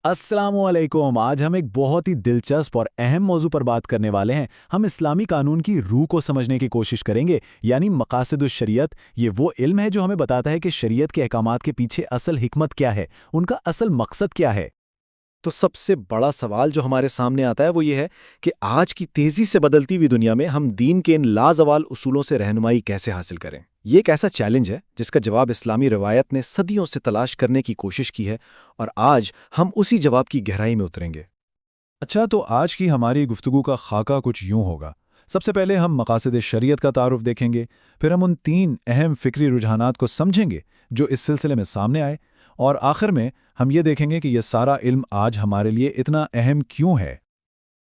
अस्सलाम वालेकुम। आज हम एक बहुत ही दिलचस्प और अहम मौजू पर बात करने वाले हैं। हम इस्लामी कानून की रूह को समझने की कोशिश करेंगे, यानी मकासदुश शरीयत। ये वो इल्म है जो हमें बताता है कि शरीयत के अहकामात के पीछे असल हिकमत क्या है, उनका असल मकसद क्या है। तो सबसे बड़ा सवाल जो हमारे सामने आता है वो ये है कि आज की तेजी से बदलती हुई दुनिया में हम दीन के इन लाजवाल उसूलों से रहनुमाई कैसे हासिल करें। ये एक ऐसा चैलेंज है जिसका जवाब इस्लामी रवायत ने सदियों से तलाश करने की कोशिश की है, और आज हम उसी जवाब की गहराई में उतरेंगे। अच्छा, तो आज की हमारी गुफ्तगू का खाका कुछ यूं होगा। सबसे पहले हम मकासद शरीयत का तारुफ देखेंगे, फिर हम उन 3 अहम फ़िक्री रुझानात को समझेंगे जो इस सिलसिले में सामने आए, और आखिर में हम ये देखेंगे कि यह सारा इल्म आज हमारे लिए इतना अहम क्यों है।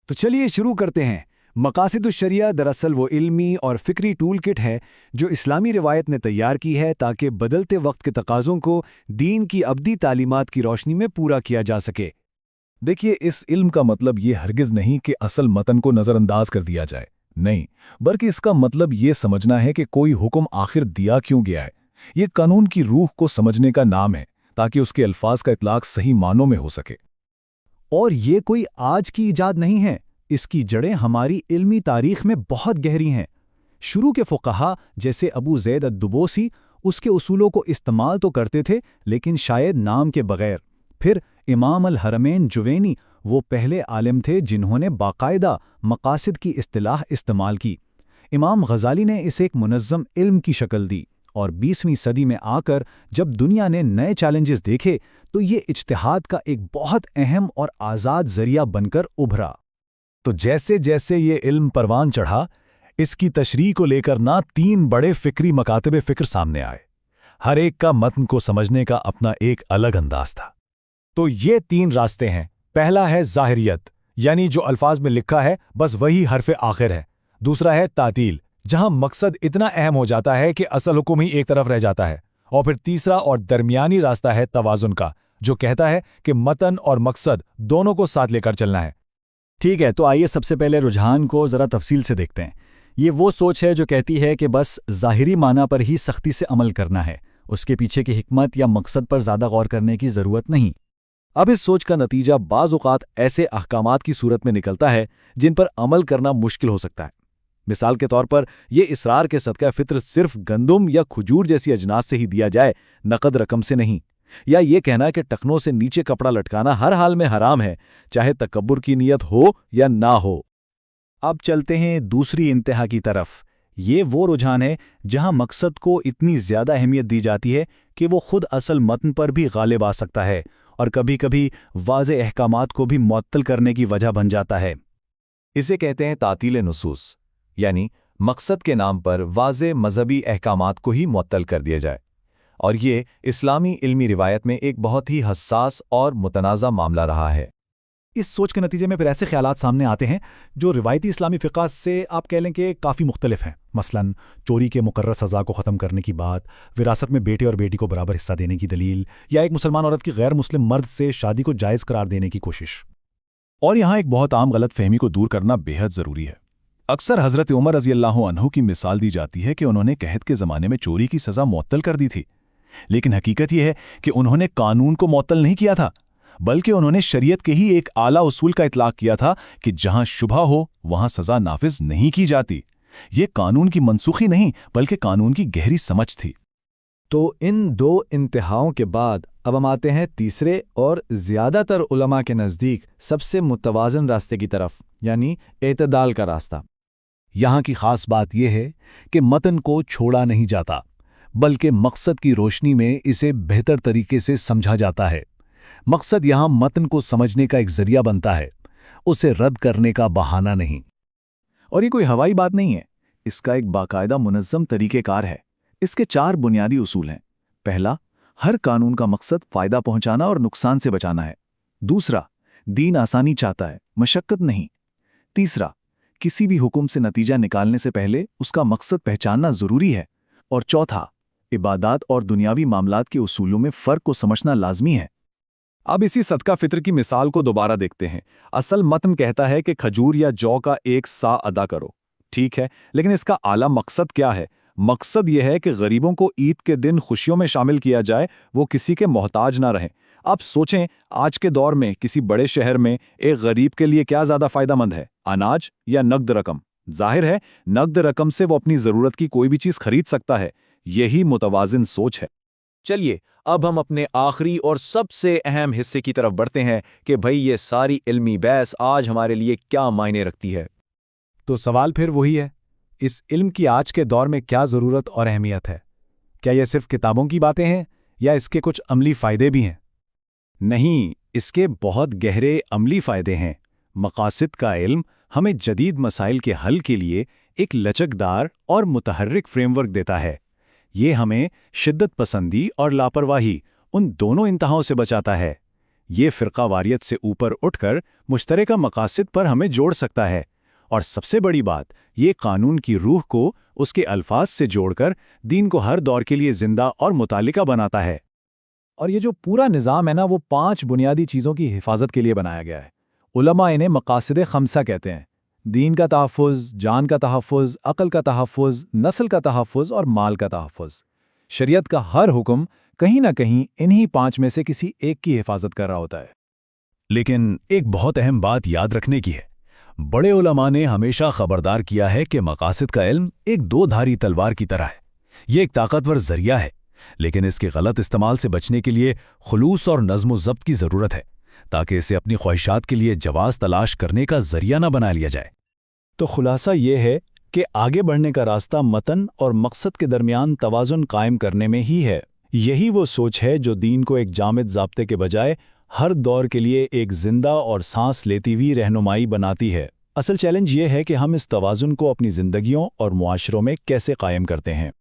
तो चलिए शुरू करते हैं। मकासदुश शरिया दरअसल वो इल्मी और फ़िक्री टूल किट है जो इस्लामी रिवायत ने तैयार की है ताकि बदलते वक्त के तकाज़ों को दीन की अबदी तालीमात की रोशनी में पूरा किया जा सके। देखिए, इस इल्म का मतलब ये हरगिज़ नहीं कि असल मतन को नज़रअंदाज कर दिया जाए, नहीं, बल्कि इसका मतलब ये समझना है कि कोई हुक्म आखिर दिया क्यों गया है। ये कानून की रूह को समझने का नाम है, ताकि उसके अल्फाज का इतलाक सही मानों में हो सके। और ये कोई आज की इजाद नहीं है, इसकी जड़ें हमारी इल्मी तारीख में बहुत गहरी हैं। शुरू के फुक़हा जैसे अबू ज़ैद अद-दुबोसी उसके उसूलों को इस्तेमाल तो करते थे, लेकिन शायद नाम के बगैर। फिर इमाम अल-हरमैन जुवैनी वो पहले आलिम थे जिन्होंने बाकायदा मकासिद की इस्तिलाह इस्तेमाल की। इमाम गज़ाली ने इसे एक मुनज़्ज़म इल्म की शक्ल दी, और 20वीं सदी में आकर जब दुनिया ने नए चैलेंजेस देखे तो ये इज्तिहाद का एक बहुत अहम और आज़ाद ज़रिया बनकर उभरा। तो जैसे जैसे ये इल्म परवान चढ़ा, इसकी तशरीह को लेकर ना 3 बड़े फ़िक्री मकातबे फ़िक्र सामने आए। हर एक का मतन को समझने का अपना एक अलग अंदाज था। तो ये 3 रास्ते हैं। पहला है ज़ाहिरियत, यानी जो अल्फाज में लिखा है बस वही हरफ आखिर है। दूसरा है तातील, जहां मकसद इतना अहम हो जाता है कि असल हुक्म ही एक तरफ रह जाता है। और फिर तीसरा और दरमियानी रास्ता है तवाज़ुन का, जो कहता है कि मतन और मकसद दोनों को साथ लेकर चलना है। ठीक है, तो आइए सबसे पहले रुझान को ज़रा तफसील से देखते हैं। ये वो सोच है जो कहती है कि बस ज़ाहिरी माना पर ही सख्ती से अमल करना है, उसके पीछे की हिकमत या मकसद पर ज़्यादा गौर करने की ज़रूरत नहीं। अब इस सोच का नतीजा बाज़ औक़ात ऐसे अहकामात की सूरत में निकलता है जिन पर अमल करना मुश्किल हो सकता है। मिसाल के तौर पर यह इसरार के सदका फ़ित्र सिर्फ गंदुम या खजूर जैसी अजनास से ही दिया जाए, नकद रकम से नहीं। या ये कहना कि टखनों से नीचे कपड़ा लटकाना हर हाल में हराम है, चाहे तकब्बुर की नीयत हो या ना हो। अब चलते हैं दूसरी इंतहा की तरफ। ये वो रुझान है जहां मकसद को इतनी ज़्यादा अहमियत दी जाती है कि वो खुद असल मतन पर भी गालिब आ सकता है, और कभी कभी वाज़े अहकामात को भी मुअत्तल करने की वजह बन जाता है। इसे कहते हैं तातील नुसूस, यानी मकसद के नाम पर वाज़े मज़हबी अहकामात को ही मुअत्तल कर दिया जाए। और ये इस्लामी इल्मी रिवायत में एक बहुत ही हसास और मुतनाज़ा मामला रहा है। इस सोच के नतीजे में फिर ऐसे ख्यालात सामने आते हैं जो रिवायती इस्लामी फ़िक़्ह से आप कह लें कि काफ़ी मुख्तलिफ हैं। मसलन चोरी के मुकर्रर सज़ा को ख़त्म करने की बात, विरासत में बेटे और बेटी को बराबर हिस्सा देने की दलील, या एक मुसलमान औरत की गैर मुस्लिम मर्द से शादी को जायज़ करार देने की कोशिश। और यहाँ एक बहुत आम गलत फहमी को दूर करना बेहद ज़रूरी है। अक्सर हज़रत उमर रज़ियल्लाहु अन्हु की मिसाल दी जाती है कि उन्होंने कहत के ज़माने में चोरी की सज़ा मुअत्तल कर दी थी, लेकिन हकीकत यह है कि उन्होंने कानून को मुअत्तल नहीं किया था, बल्कि उन्होंने शरीयत के ही एक आला उसूल का इतलाक किया था कि जहां शुबहा हो वहां सज़ा नाफिज नहीं की जाती। ये कानून की मनसूखी नहीं, बल्कि कानून की गहरी समझ थी। तो इन 2 इंतहाओं के बाद अब हम आते हैं तीसरे और ज़्यादातर उलमा के नज़दीक सबसे मुतवाज़न रास्ते की तरफ, यानी एतदाल का रास्ता। यहाँ की ख़ास बात यह है कि मतन को छोड़ा नहीं जाता, बल्कि मकसद की रोशनी में इसे बेहतर तरीके से समझा जाता है। मकसद यहाँ मतन को समझने का एक ज़रिया बनता है, उसे रद्द करने का बहाना नहीं। और ये कोई हवाई बात नहीं है, इसका एक बाकायदा मुनज़्ज़म तरीक़ेकार है। इसके 4 बुनियादी उसूल हैं। पहला, हर कानून का मकसद फ़ायदा पहुँचाना और नुकसान से बचाना है। दूसरा, दीन आसानी चाहता है, मशक्क़त नहीं। तीसरा, किसी भी हुक्म से नतीजा निकालने से पहले उसका मकसद पहचानना ज़रूरी है। और चौथा, इबादात और दुनियावी मामलात के उसूलों में फ़र्क को समझना लाजमी है। अब इसी सदका फ़ित्र की मिसाल को दोबारा देखते हैं। असल मतन कहता है कि खजूर या जौ का 1 सा अदा करो, ठीक है, लेकिन इसका आला मकसद क्या है? मकसद यह है कि गरीबों को ईद के दिन खुशियों में शामिल किया जाए, वो किसी के मोहताज ना रहें। आप सोचें, आज के दौर में किसी बड़े शहर में एक गरीब के लिए क्या ज़्यादा फ़ायदेमंद है, अनाज या नकद रकम? जाहिर है, नकद रकम से वो अपनी ज़रूरत की कोई भी चीज़ खरीद सकता है। यही मुतवाज़िन सोच है। चलिए अब हम अपने आखिरी और सबसे अहम हिस्से की तरफ बढ़ते हैं कि भाई ये सारी इल्मी बहस आज हमारे लिए क्या मायने रखती है। तो सवाल फिर वही है, इस इल्म की आज के दौर में क्या ज़रूरत और अहमियत है? क्या ये सिर्फ किताबों की बातें हैं या इसके कुछ अमली फ़ायदे भी हैं? नहीं, इसके बहुत गहरे अमली फ़ायदे हैं। मकासद का इल्म हमें जदीद मसाइल के हल के लिए एक लचकदार और मुतहर्रिक फ्रेमवर्क देता है। ये हमें शिद्दत पसंदी और लापरवाही उन दोनों इंतहाओं से बचाता है। ये फ़िरक़ावारियत से ऊपर उठकर मुश्तरका मकासद पर हमें जोड़ सकता है। और सबसे बड़ी बात, ये कानून की रूह को उसके अल्फाज से जोड़कर दीन को हर दौर के लिए ज़िंदा और मुतालिका बनाता है। और ये जो पूरा निज़ाम है ना, वो 5 बुनियादी चीज़ों की हिफाजत के लिए बनाया गया है। उलमा इन्हें मकासद खमसा कहते हैं। दीन का तहफ़्फ़ुज़, जान का तहफ़्फ़ुज़, अक़ल का तहफ़्फ़ुज़, नस्ल का तहफ़्फ़ुज़ और माल का तहफ़्फ़ुज़। शरीयत का हर हुक्म कहीं ना कहीं इन्हीं 5 में से किसी एक की हिफाजत कर रहा होता है। लेकिन एक बहुत अहम बात याद रखने की है। बड़े उलमा ने हमेशा खबरदार किया है कि मकासद का इल्म एक दो-धारी तलवार की तरह है। ये एक ताकतवर जरिया है, लेकिन इसके गलत इस्तेमाल से बचने के लिए खुलूस और नज़्म-ज़ब्त की ज़रूरत है, ताकि इसे अपनी ख्वाहिशात के लिए जवाज़ तलाश करने का जरिया न बना लिया जाए। तो खुलासा ये है कि आगे बढ़ने का रास्ता मतन और मकसद के दरमियान तवाज़ुन कायम करने में ही है। यही वो सोच है जो दीन को एक जामिद ज़ाब्ते के बजाय हर दौर के लिए एक जिंदा और सांस लेती हुई रहनुमाई बनाती है। असल चैलेंज ये है कि हम इस तवाज़ुन को अपनी ज़िंदगियों और मुआशरों में कैसे कायम करते हैं।